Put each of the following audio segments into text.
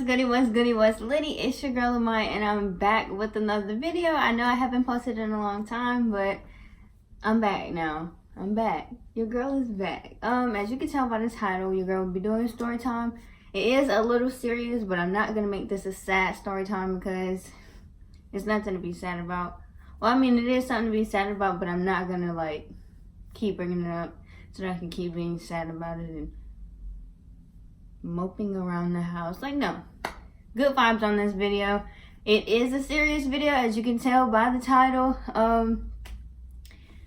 goody, what's goody, what's litty? It's your girl Amaya, and I'm back with another video. I know I haven't posted in a long time, but I'm back now. I'm back. Your girl is back. As you can tell by the title, your girl will be doing story time. It is a little serious, but I'm not gonna make this a sad story time because it's nothing to be sad about. Well, I mean, it is something to be sad about, but I'm not gonna like keep bringing it up so that I can keep being sad about it and moping around the house. Like, no. Good vibes on this video. It is a serious video, as you can tell by the title.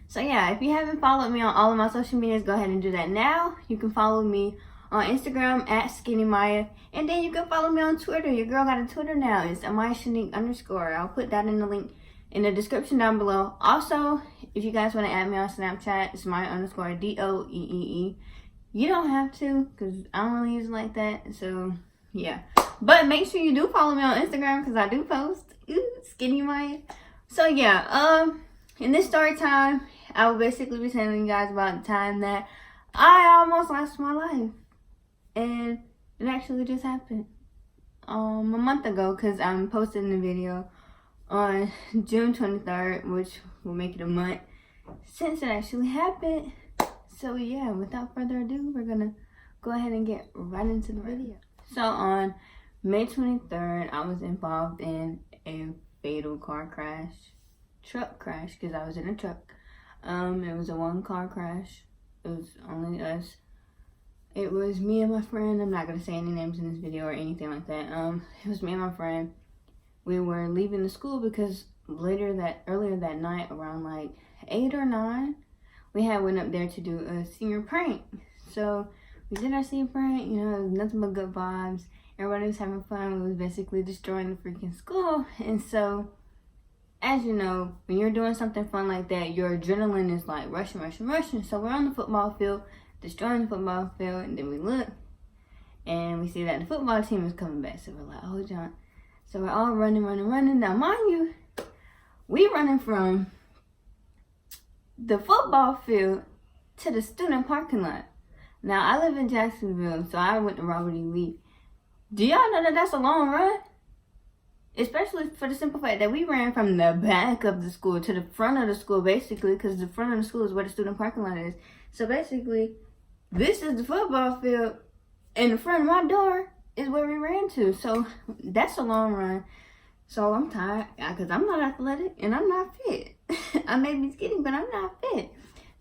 So yeah, if you haven't followed me on all of my social medias, go ahead and do that now. You can follow me on Instagram at skinnymya, and then you can follow me on Twitter. Your girl got a Twitter now. It's @AmayaShanique_. I'll put that in the link in the description down below. Also, if you guys want to add me on Snapchat, it's Maya_DOEEE. You don't have to, because I don't really use it like that. So, yeah. But make sure you do follow me on Instagram, because I do post. skinnymya. So, yeah. In this story time, I will basically be telling you guys about the time that I almost lost my life. And it actually just happened a month ago, because I'm posting the video on June 23rd, which will make it a month since it actually happened. So yeah, without further ado, we're gonna go ahead and get right into the video. So on May 23rd, I was involved in a fatal truck crash, because I was in a truck. It was a one-car crash. It was only us. It was me and my friend. I'm not gonna say any names in this video or anything like that. It was me and my friend. We were leaving the school because earlier that night, around like 8 or 9, we had went up there to do a senior prank. So we did our senior prank, you know, it was nothing but good vibes. Everybody was having fun. We was basically destroying the freaking school. And so, as you know, when you're doing something fun like that, your adrenaline is like rushing. So we're on the football field, destroying the football field, and then we look and we see that the football team is coming back. So we're like, oh, John. So we're all running. Now, mind you, we running from the football field to the student parking lot. Now, I live in Jacksonville, so I went to Robert E. Lee. Do y'all know that that's a long run? Especially for the simple fact that we ran from the back of the school to the front of the school, basically, because the front of the school is where the student parking lot is. So basically, this is the football field, and the front of my door is where we ran to. So that's a long run. So I'm tired, because I'm not athletic, and I'm not fit. I may be skinny, but I'm not fit.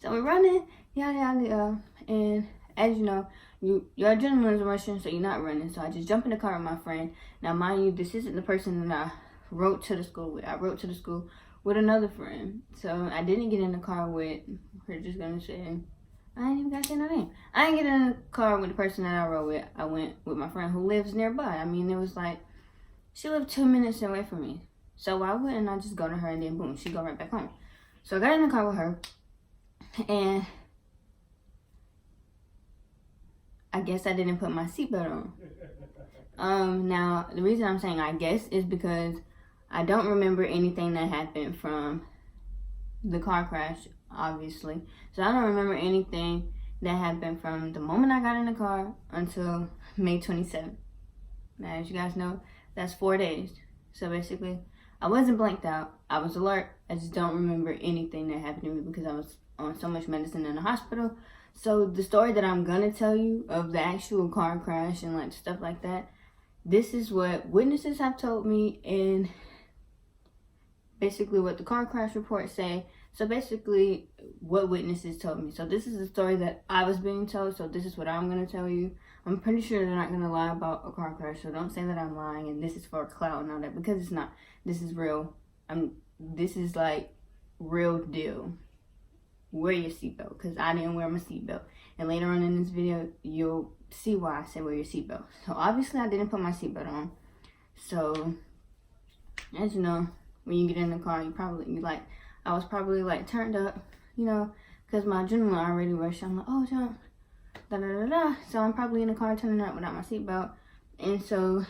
So we're running, yada. And as you know, your adrenaline is rushing, so you're not running. So I just jump in the car with my friend. Now, mind you, this isn't the person that I rode to the school with. I rode to the school with another friend. So I didn't get in the car with, we're just going to say, I ain't even got to say no name. I didn't get in the car with the person that I rode with. I went with my friend who lives nearby. I mean, it was like, she lived 2 minutes away from me. So why wouldn't I just go to her and then boom, she go right back home. So I got in the car with her, and I guess I didn't put my seatbelt on. Now, the reason I'm saying I guess is because I don't remember anything that happened from the car crash, obviously. So I don't remember anything that happened from the moment I got in the car until May 27th. Now, as you guys know, that's 4 days. So basically, I wasn't blanked out. I was alert. I just don't remember anything that happened to me because I was on so much medicine in the hospital. So the story that I'm gonna tell you of the actual car crash and like stuff like that, this is what witnesses have told me and basically what the car crash reports say. So basically what witnesses told me. So this is the story that I was being told. So this is what I'm gonna tell you. I'm pretty sure they're not gonna lie about a car crash. So don't say that I'm lying and this is for clout and all that, because it's not. This is real. This is like real deal. Wear your seatbelt, because I didn't wear my seatbelt. And later on in this video, you'll see why I said wear your seatbelt. So obviously I didn't put my seatbelt on. So as you know, when you get in the car, I was probably like turned up, you know, because my adrenaline already rushed. I'm like, oh, John, da. So I'm probably in the car turning up without my seatbelt. And so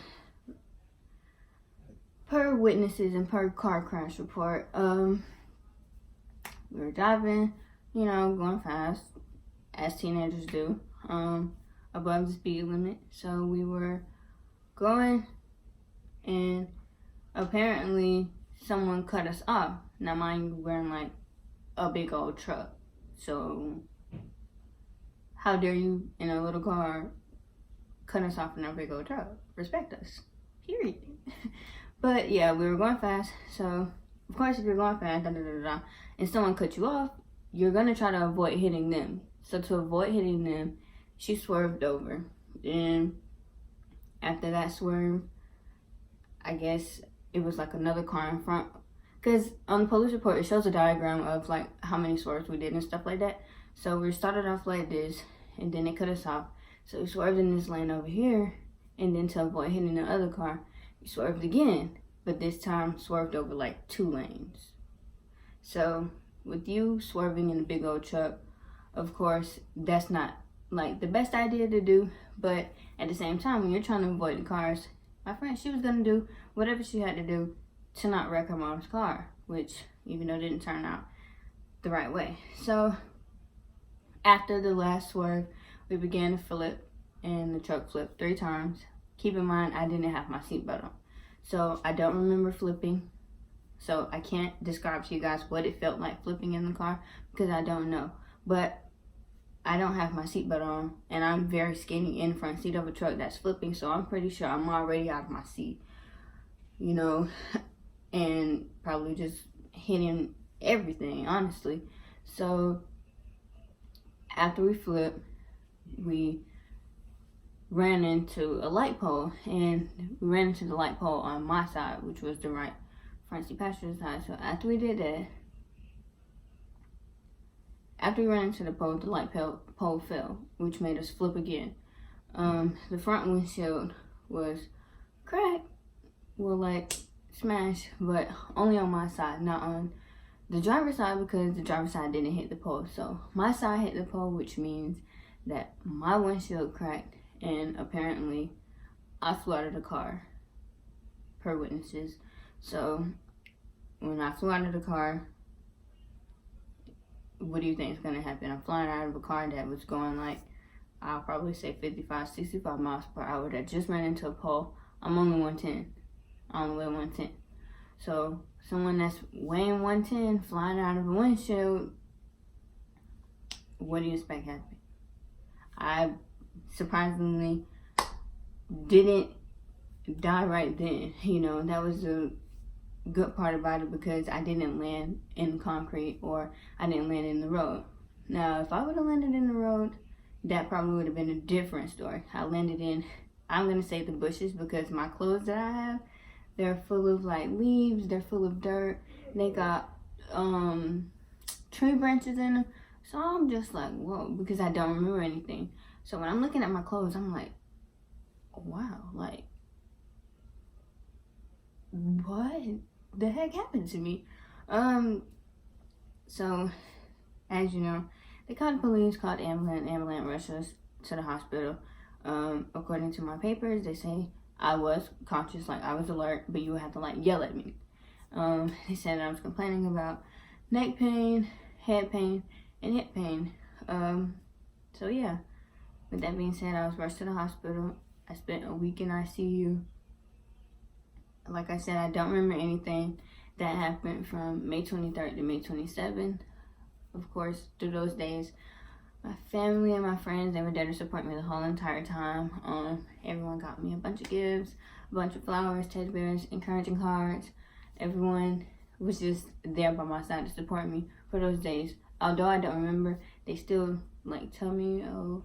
per witnesses and per car crash report, we were driving, you know, going fast, as teenagers do, above the speed limit. So we were going apparently someone cut us off. Now mind you, we're in like a big old truck. So how dare you in a little car cut us off in a big old truck? Respect us. Period. But yeah, we were going fast. So of course if you're going fast, and someone cut you off, you're gonna try to avoid hitting them. So to avoid hitting them, she swerved over. And after that swerve, I guess it was like another car in front. Because on the police report, it shows a diagram of like how many swerves we did and stuff like that. So we started off like this, and then they cut us off. So we swerved in this lane over here, and then to avoid hitting the other car, we swerved again. But this time swerved over like 2 lanes. So with you swerving in a big old truck, of course, that's not like the best idea to do. But at the same time, when you're trying to avoid the cars, my friend, she was gonna do whatever she had to do to not wreck her mom's car, which even though it didn't turn out the right way. So after the last swerve, we began to flip, and the truck flipped 3 times. Keep in mind, I didn't have my seatbelt on. So I don't remember flipping. So I can't describe to you guys what it felt like flipping in the car because I don't know. But I don't have my seatbelt on, and I'm very skinny in the front seat of a truck that's flipping, so I'm pretty sure I'm already out of my seat, you know, and probably just hitting everything, honestly. So after we flipped, we ran into a light pole, and we ran into the light pole on my side, which was the right front seat passenger side. So after we did that, after we ran into the pole, the light pole fell, which made us flip again. The front windshield was cracked, well, like smashed, but only on my side, not on the driver's side, because the driver's side didn't hit the pole. So my side hit the pole, which means that my windshield cracked, and apparently I flew out of the car, per witnesses. So when I flew out of the car, what do you think is going to happen? I'm flying out of a car that was going like, I'll probably say 55, 65 miles per hour that just ran into a pole. I'm only 110. I only weigh 110. So someone that's weighing 110 flying out of a windshield, what do you expect happened? I surprisingly didn't die right then. You know, that was the good part about it, because I didn't land in concrete or I didn't land in the road. Now, if I would have landed in the road, that probably would have been a different story. I landed in, I'm going to say the bushes, because my clothes that I have, they're full of like leaves, they're full of dirt, they got tree branches in them. So I'm just like, whoa, because I don't remember anything. So when I'm looking at my clothes, I'm like, wow, like, what the heck happened to me? So as you know, they called the police, called the ambulance rushed us to the hospital. According to my papers, they say I was conscious, like I was alert, but you would have to like yell at me. They said I was complaining about neck pain, head pain, and hip pain. So yeah, with that being said, I was rushed to the hospital. I spent a week in ICU. Like I said, I don't remember anything that happened from May 23rd to May 27th. Of course, through those days, my family and my friends, they were there to support me the whole entire time. Everyone got me a bunch of gifts, a bunch of flowers, teddy bears, encouraging cards. Everyone was just there by my side to support me for those days. Although I don't remember, they still like tell me, oh,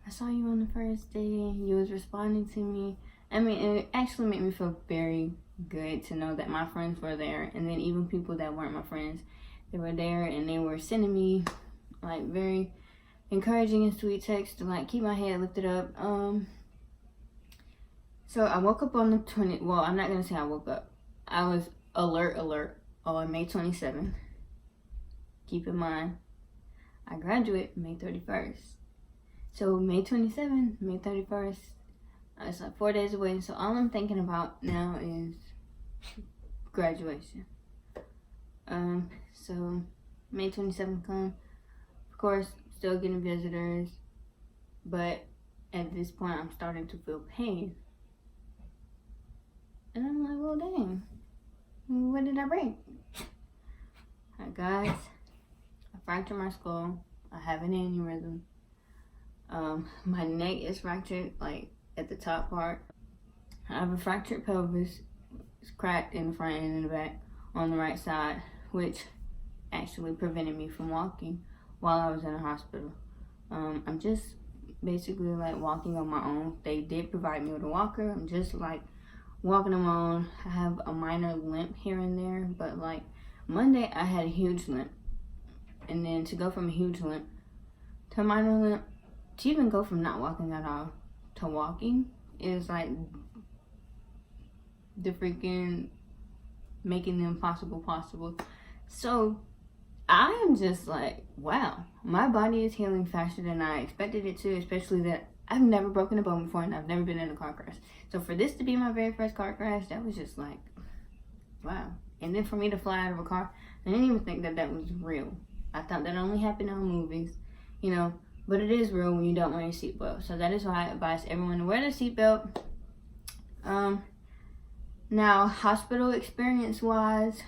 I saw you on the first day, you was responding to me. I mean, it actually made me feel very good to know that my friends were there, and then even people that weren't my friends, they were there, and they were sending me like very encouraging and sweet texts to like keep my head lifted up. So I woke up on the 20th. Well, I'm not gonna say I woke up. I was alert on May 27th. Keep in mind, I graduate May 31st. So May 27th, May 31st, it's like 4 days away. So all I'm thinking about now is graduation. So May 27th come. Of course, still getting visitors, but at this point I'm starting to feel pain. And I'm like, well, dang, What did I break? Alright guys, I fractured my skull. I have an aneurysm. My neck is fractured, like at the top part. I have a fractured pelvis. It's cracked in the front and in the back on the right side, which actually prevented me from walking while I was in the hospital. I'm just basically like walking on my own. They did provide me with a walker. I'm just like walking on my own. I have a minor limp here and there, but like Monday I had a huge limp. And then to go from a huge limp to a minor limp, to even go from not walking at all to walking is like the freaking making the impossible possible. So I am just like, wow, my body is healing faster than I expected it to, especially that I've never broken a bone before and I've never been in a car crash. So for this to be my very first car crash, that was just like, wow. And then for me to fly out of a car, I didn't even think that that was real. I thought that only happened on movies, you know, but it is real when you don't wear your seatbelt. So that is why I advise everyone to wear the seatbelt. Now, hospital experience-wise,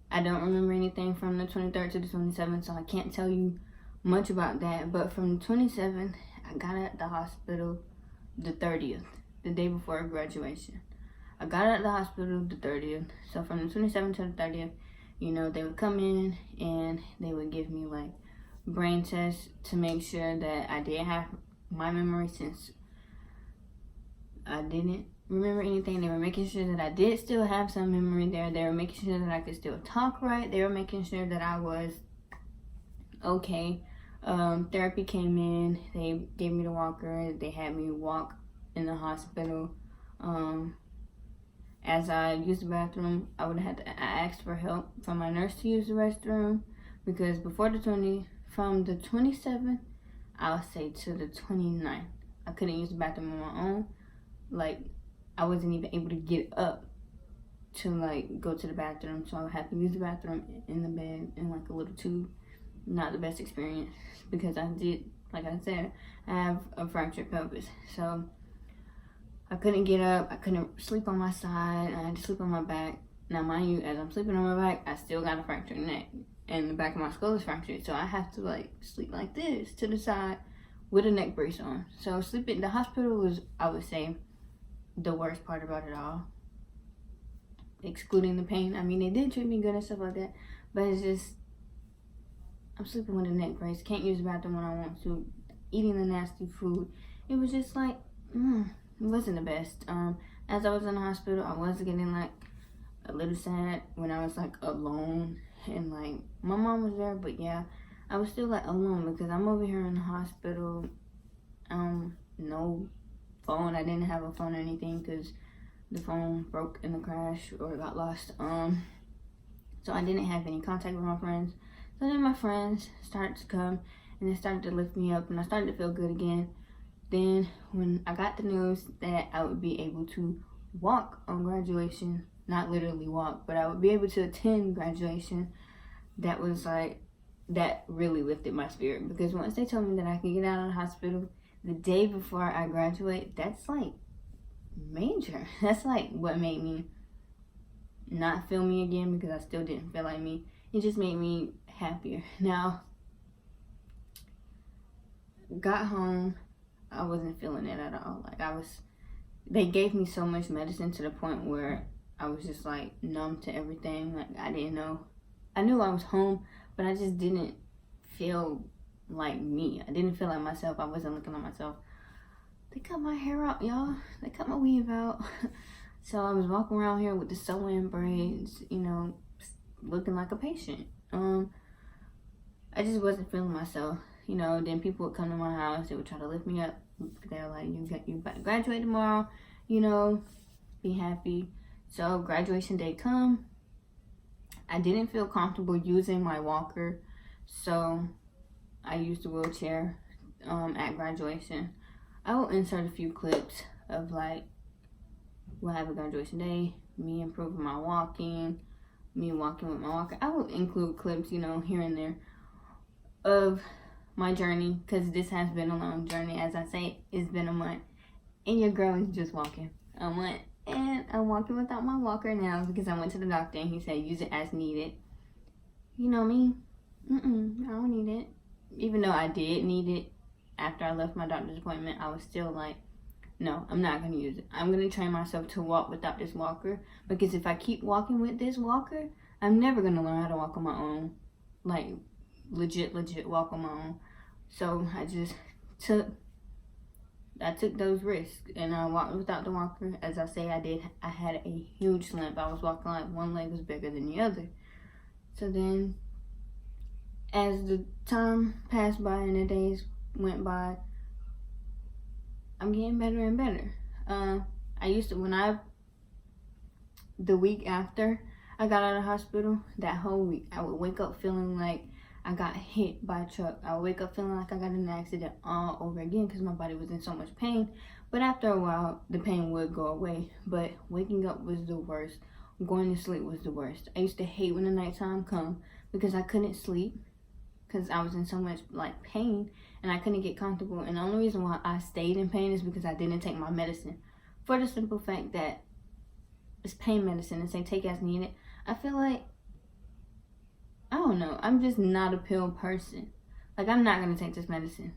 I don't remember anything from the 23rd to the 27th, so I can't tell you much about that. But from the 27th, I got at the hospital the 30th, the day before graduation. I got out of the hospital the 30th. So from the 27th to the 30th, you know, they would come in and they would give me like brain tests to make sure that I did have my memory, since I didn't remember anything. They were making sure that I did still have some memory there. They were making sure that I could still talk right. They were making sure that I was okay. Therapy came in. They gave me the walker. They had me walk in the hospital. As I used the bathroom, I asked for help from my nurse to use the restroom, because from the 27th, I'll say to the 29th, I couldn't use the bathroom on my own. Like, I wasn't even able to get up to like go to the bathroom, so I would have to use the bathroom in the bed in like a little tube. Not the best experience, because I did, like I said, I have a fractured pelvis, so I couldn't get up. I couldn't sleep on my side. I had to sleep on my back. Now, mind you, as I'm sleeping on my back, I still got a fractured neck, and the back of my skull is fractured, so I have to like sleep like this to the side with a neck brace on. So sleeping in the hospital was, I would say, the worst part about it all, excluding the pain. I mean, they did treat me good and stuff like that, but it's just, I'm sleeping with a neck brace, can't use the bathroom when I want to, eating the nasty food. It was just like, it wasn't the best. As I was in the hospital, I was getting like a little sad when I was like alone, and like my mom was there, but yeah, I was still like alone because I'm over here in the hospital. No phone. I didn't have a phone or anything because the phone broke in the crash or got lost. So I didn't have any contact with my friends. So then my friends started to come and they started to lift me up, and I started to feel good again. Then when I got the news that I would be able to walk on graduation, not literally walk, but I would be able to attend graduation, that was like, that really lifted my spirit, because once they told me that I could get out of the hospital the day before I graduate, that's like major. That's like what made me not feel me again, because I still didn't feel like me. It just made me happier. Now, got home, I wasn't feeling it at all. Like they gave me so much medicine to the point where I was just like numb to everything. Like I knew I was home, but I just didn't feel like me. I didn't feel like myself. I wasn't looking like myself. They cut my hair out, y'all. They cut my weave out. So I was walking around here with the sew-in braids, you know, looking like a patient. I just wasn't feeling myself, you know. Then people would come to my house. They would try to lift me up. They were like, you about to graduate tomorrow, you know, be happy. So graduation day come. I didn't feel comfortable using my walker, so I used the wheelchair at graduation. I will insert a few clips of like what happened graduation day, me improving my walking, me walking with my walker. I will include clips, you know, here and there of my journey, because this has been a long journey. As I say, it's been a month, and your girl is just walking a month. And I'm walking without my walker now because I went to the doctor and he said use it as needed. You know me, I don't need it. Even though I did need it after I left my doctor's appointment, I was still like, no, I'm not going to use it. I'm going to train myself to walk without this walker, because if I keep walking with this walker, I'm never going to learn how to walk on my own. Like, legit walk on my own. So I just took those risks and I walked without the walker. As I say, I had a huge limp. I was walking like one leg was bigger than the other. So then as the time passed by and the days went by, I'm getting better and better. I used to, the week after I got out of the hospital, that whole week, I would wake up feeling like I got hit by a truck. I would wake up feeling like I got in an accident all over again because my body was in so much pain. But after a while, the pain would go away. But waking up was the worst. Going to sleep was the worst. I used to hate when the nighttime come because I couldn't sleep because I was in so much like pain and I couldn't get comfortable. And the only reason why I stayed in pain is because I didn't take my medicine. For the simple fact that it's pain medicine and say take as needed. I feel like, I don't know, I'm just not a pill person. Like, I'm not going to take this medicine.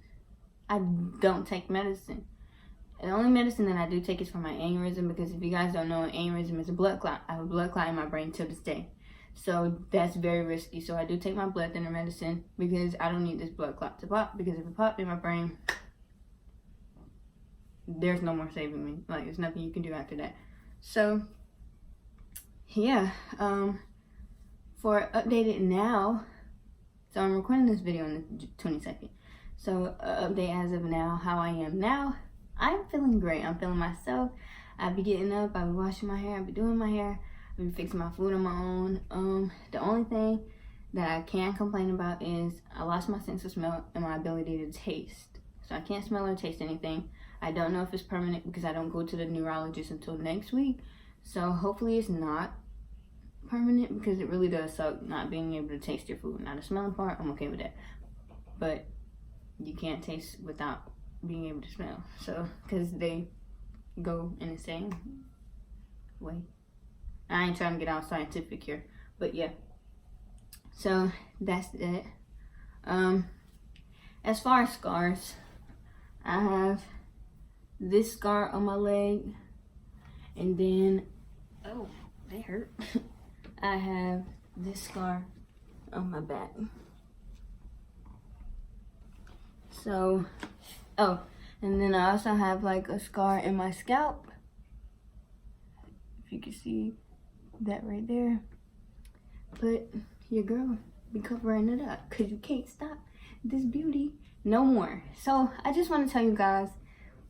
I don't take medicine. And the only medicine that I do take is for my aneurysm, because if you guys don't know, an aneurysm is a blood clot. I have a blood clot in my brain till this day. So that's very risky. So I do take my blood thinner medicine because I don't need this blood clot to pop, because if it popped in my brain, there's no more saving me. Like, there's nothing you can do after that. So, yeah, for updated now, so I'm recording this video on the 22nd. So update as of now, how I am now. I'm feeling great. I'm feeling myself. I be getting up, I be washing my hair, I be doing my hair, I be fixing my food on my own. The only thing that I can complain about is I lost my sense of smell and my ability to taste. So I can't smell or taste anything. I don't know if it's permanent because I don't go to the neurologist until next week. So hopefully it's not permanent, because it really does suck not being able to taste your food. Now the smelling part, I'm okay with that, but you can't taste without being able to smell. So because they go in the same way. I ain't trying to get all scientific here, but yeah. So that's it. As far as scars, I have this scar on my leg, and then oh, they hurt. I have this scar on my back. So, oh, and then I also have like a scar in my scalp. If you can see that right there. But your girl be covering it up because you can't stop this beauty no more. So I just want to tell you guys,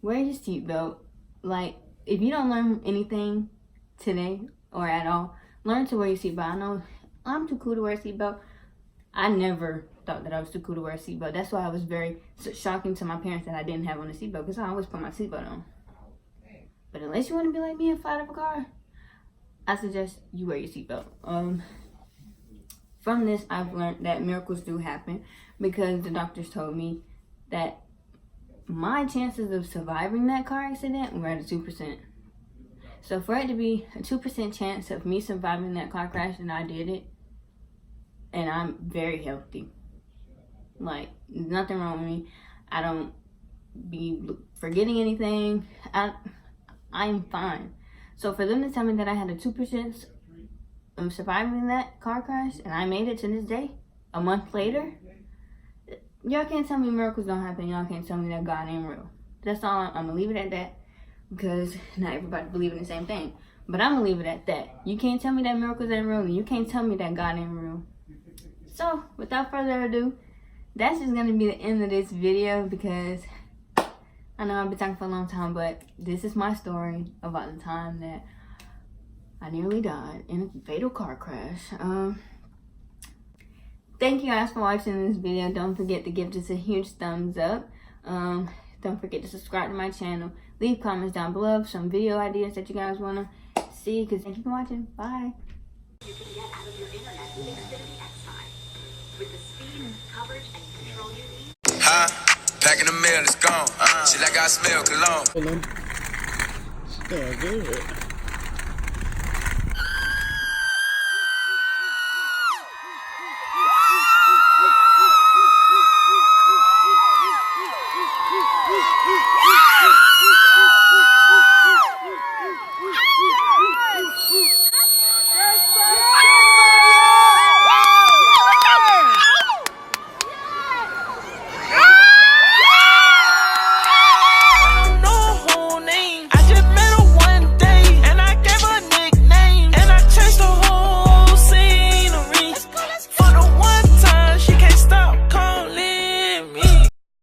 wear your seatbelt. Like, if you don't learn anything today or at all, learn to wear your seatbelt. I know I'm too cool to wear a seatbelt. I never thought that I was too cool to wear a seatbelt. That's why I was very shocking to my parents that I didn't have on a seatbelt, because I always put my seatbelt on. But unless you want to be like me and fly out of a car, I suggest you wear your seatbelt. From this, I've learned that miracles do happen, because the doctors told me that my chances of surviving that car accident were at 2%. So for it to be a 2% chance of me surviving that car crash, and I did it, and I'm very healthy. Like, nothing wrong with me. I don't be forgetting anything. I'm fine. So for them to tell me that I had a 2% of surviving that car crash, and I made it to this day, a month later, y'all can't tell me miracles don't happen. Y'all can't tell me that God ain't real. That's all. I'm gonna leave it at that, because not everybody believe in the same thing. But I'm gonna leave it at that. You can't tell me that miracles ain't real, and you can't tell me that God ain't real. So without further ado, that's just gonna be the end of this video, because I know I've been talking for a long time, but this is my story about the time that I nearly died in a fatal car crash. Thank you guys for watching this video. Don't forget to give this a huge thumbs up. Don't forget to subscribe to my channel. Leave comments down below for some video ideas that you guys want to see. Thank you for watching. Bye. You can get out of your internet with Xfinity X5. With the speed, coverage, and control you need. Packing the mail, it's gone. Shit like I smell cologne. Still good.